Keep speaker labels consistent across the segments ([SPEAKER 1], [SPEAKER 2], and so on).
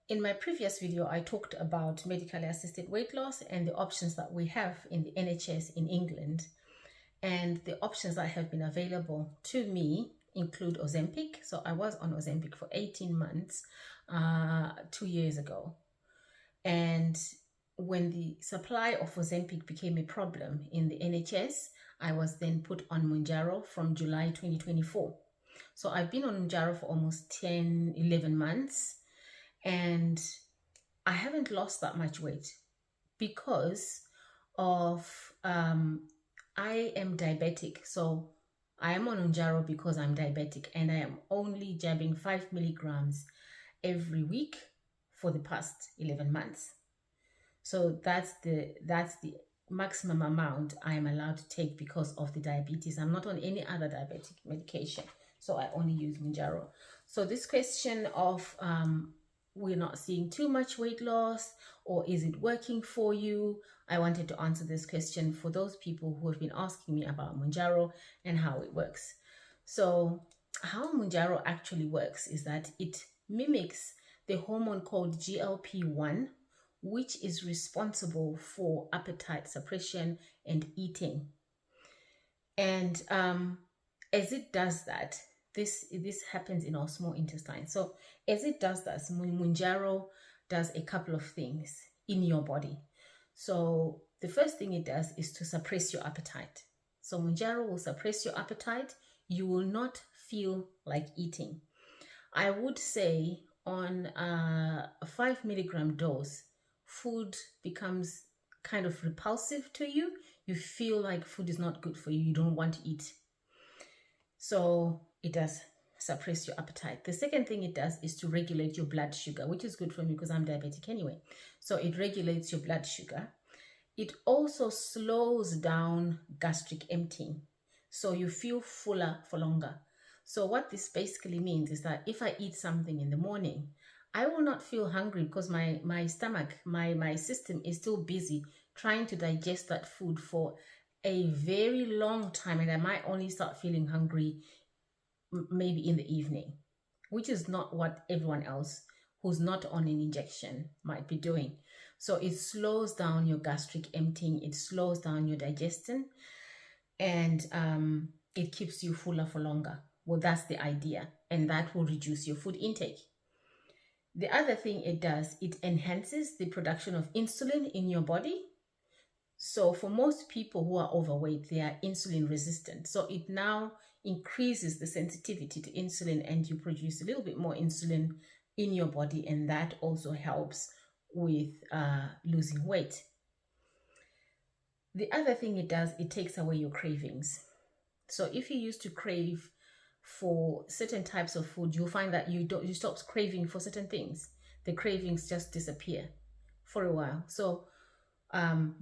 [SPEAKER 1] In my previous video, I talked about medically assisted weight loss and the options that we have in the NHS in England. And the options that have been available to me include Ozempic. So I was on Ozempic for 18 months 2 years ago. And when the supply of Ozempic became a problem in the NHS, I was then put on Mounjaro from July 2024. So I've been on Mounjaro for almost 10, 11 months. And I haven't lost that much weight because of I am diabetic. So I am on Mounjaro because I'm diabetic, and I am only jabbing 5 milligrams every week for the past 11 months. So that's the maximum amount I am allowed to take because of the diabetes. I'm not on any other diabetic medication, so I only use Mounjaro. So this question of we're not seeing too much weight loss, or is it working for you? I wanted to answer this question for those people who have been asking me about Mounjaro and how it works. So how Mounjaro actually works is that it mimics the hormone called GLP-1, which is responsible for appetite suppression and eating. And as it does that, this happens in our small intestine. So as it does that, Mounjaro does a couple of things in your body. So the first thing it does is to suppress your appetite. So Mounjaro will suppress your appetite. You will not feel like eating. I would say on a 5 milligram dose, food becomes kind of repulsive to you. You feel like food is not good for you. You don't want to eat. So it does suppress your appetite. The second thing it does is to regulate your blood sugar, which is good for me because I'm diabetic anyway. So it regulates your blood sugar. It also slows down gastric emptying. So you feel fuller for longer. So what this basically means is that if I eat something in the morning, I will not feel hungry because my stomach, my system is still busy trying to digest that food for a very long time, and I might only start feeling hungry maybe in the evening, which is not what everyone else who's not on an injection might be doing. So it slows down your gastric emptying, it slows down your digestion, and it keeps you fuller for longer. Well, that's the idea, and that will reduce your food intake. The other thing it does, it enhances the production of insulin in your body. So for most people who are overweight, they are insulin resistant. So it now increases the sensitivity to insulin, and you produce a little bit more insulin in your body, and that also helps with losing weight. The other thing it does, it takes away your cravings. So if you used to crave for certain types of food, you'll find that you stop craving for certain things. The cravings just disappear for a while. So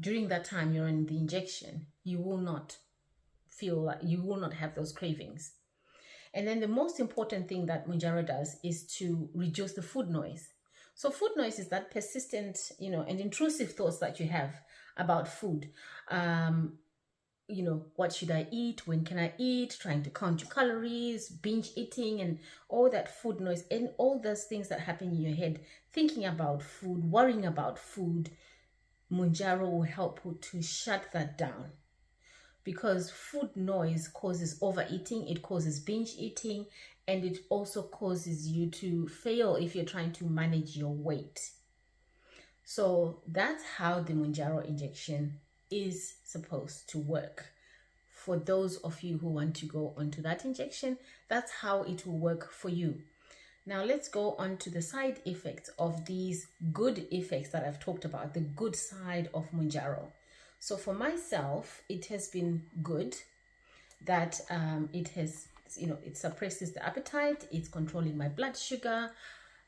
[SPEAKER 1] during that time you're in the injection, you will not feel like, you will not have those cravings. And then the most important thing that Mounjaro does is to reduce the food noise. So food noise is that persistent, and intrusive thoughts that you have about food. What should I eat? When can I eat? Trying to count your calories, binge eating, and all that food noise, and all those things that happen in your head, thinking about food, worrying about food. Mounjaro will help you to shut that down, because food noise causes overeating, it causes binge eating, and it also causes you to fail if you're trying to manage your weight. So that's how the Mounjaro injection is supposed to work. For those of you who want to go onto that injection, that's how it will work for you. Now let's go on to the side effects of these good effects that I've talked about, the good side of Mounjaro. So for myself, it has been good that it suppresses the appetite, it's controlling my blood sugar.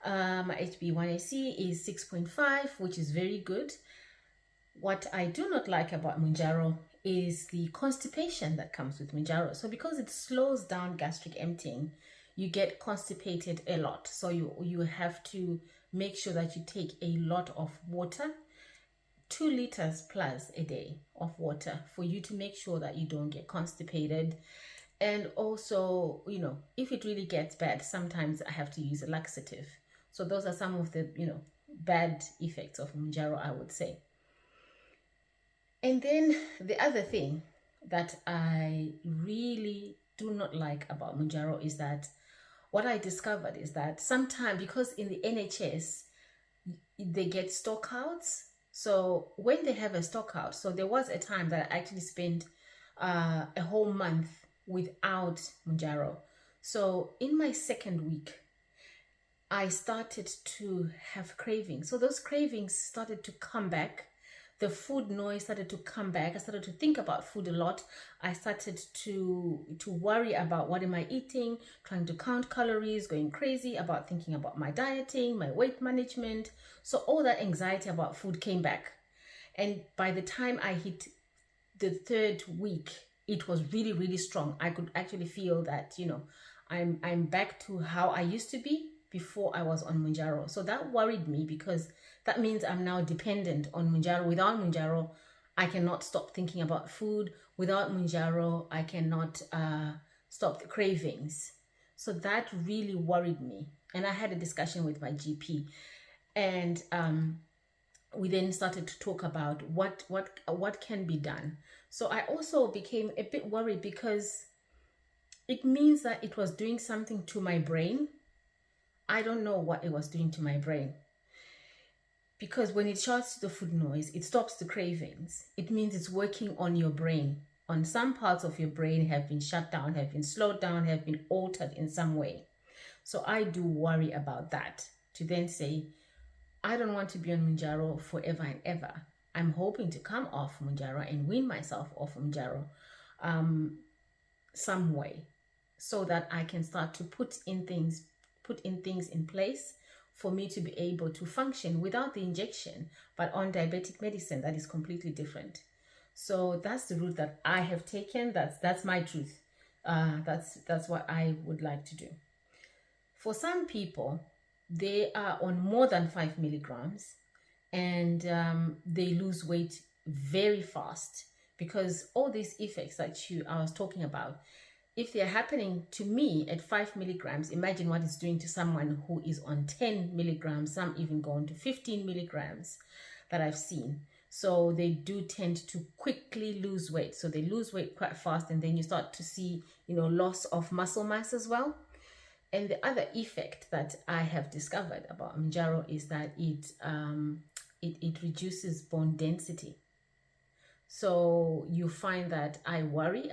[SPEAKER 1] My HbA1c is 6.5, which is very good. What I do not like about Mounjaro is the constipation that comes with Mounjaro. So because it slows down gastric emptying, you get constipated a lot. So you have to make sure that you take a lot of water, 2 liters plus a day of water, for you to make sure that you don't get constipated. And also, if it really gets bad, sometimes I have to use a laxative So those are some of the, bad effects of Mounjaro, I would say. And then the other thing that I really do not like about Mounjaro is that what I discovered is that sometimes, because in the NHS, they get stockouts. So when they have a stockout, so there was a time that I actually spent a whole month without Mounjaro. So in my second week, I started to have cravings. So those cravings started to come back. The food noise started to come back. I started to think about food a lot. I started to worry about what am I eating, trying to count calories, going crazy about thinking about my dieting, my weight management. So all that anxiety about food came back. And by the time I hit the third week, it was really, really strong. I could actually feel that, I'm back to how I used to be before I was on Mounjaro. So that worried me, because that means I'm now dependent on Mounjaro. Without Mounjaro, I cannot stop thinking about food. Without Mounjaro, I cannot stop the cravings. So that really worried me. And I had a discussion with my GP, and we then started to talk about what can be done. So I also became a bit worried, because it means that it was doing something to my brain. I don't know what it was doing to my brain, because when it shuts the food noise, it stops the cravings. It means it's working on your brain. On some parts of your brain have been shut down, have been slowed down, have been altered in some way. So I do worry about that, to then say, I don't want to be on Mounjaro forever and ever. I'm hoping to come off Mounjaro and wean myself off Mounjaro some way, so that I can start to put in things in place for me to be able to function without the injection, but on diabetic medicine. That is completely different. So that's the route that I have taken. That's my truth. That's what I would like to do. For some people, they are on more than 5 milligrams, and they lose weight very fast, because all these effects that I was talking about, if they're happening to me at 5 milligrams, imagine what it's doing to someone who is on 10 milligrams, some even go on to 15 milligrams that I've seen. So they do tend to quickly lose weight. So they lose weight quite fast, and then you start to see, loss of muscle mass as well. And the other effect that I have discovered about Mounjaro is that it reduces bone density. So you find that I worry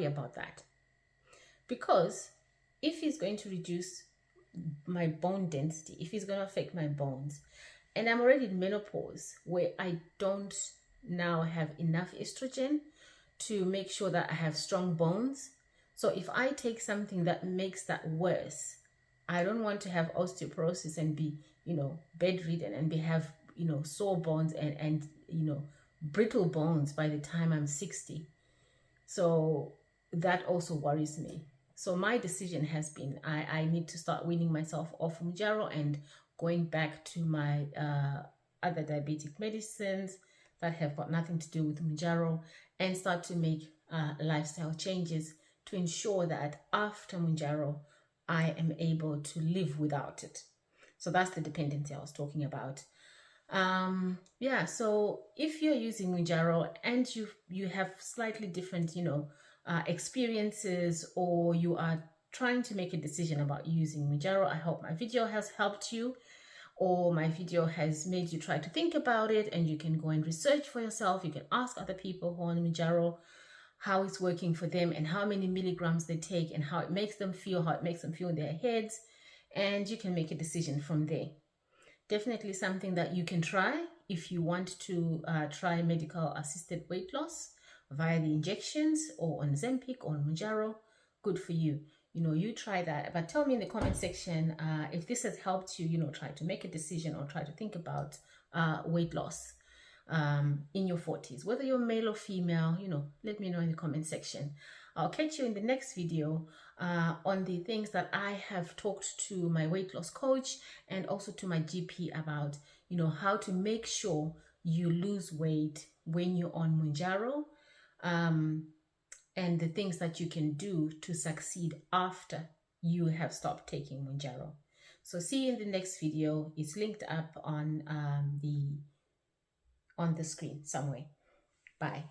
[SPEAKER 1] about that, because if it's going to reduce my bone density, if it's going to affect my bones, and I'm already in menopause where I don't now have enough estrogen to make sure that I have strong bones. So if I take something that makes that worse, I don't want to have osteoporosis and be, bedridden and have, sore bones and brittle bones by the time I'm 60. So that also worries me. So my decision has been, I need to start weaning myself off Mounjaro and going back to my other diabetic medicines that have got nothing to do with Mounjaro, and start to make lifestyle changes to ensure that after Mounjaro, I am able to live without it. So that's the dependency I was talking about. So if you're using Mounjaro and you have slightly different, experiences, or you are trying to make a decision about using Mounjaro, I hope my video has helped you, or my video has made you try to think about it, and you can go and research for yourself. You can ask other people who are on Mounjaro how it's working for them, and how many milligrams they take, and how it makes them feel, in their heads, and you can make a decision from there. Definitely something that you can try if you want to try medical assisted weight loss via the injections, or on Ozempic or on Mounjaro. Good for you. You try that. But tell me in the comment section if this has helped you, try to make a decision or try to think about weight loss in your 40s, whether you're male or female. Let me know in the comment section. I'll catch you in the next video on the things that I have talked to my weight loss coach and also to my GP about, how to make sure you lose weight when you're on Mounjaro, and the things that you can do to succeed after you have stopped taking Mounjaro. So see you in the next video. It's linked up on the screen somewhere. Bye.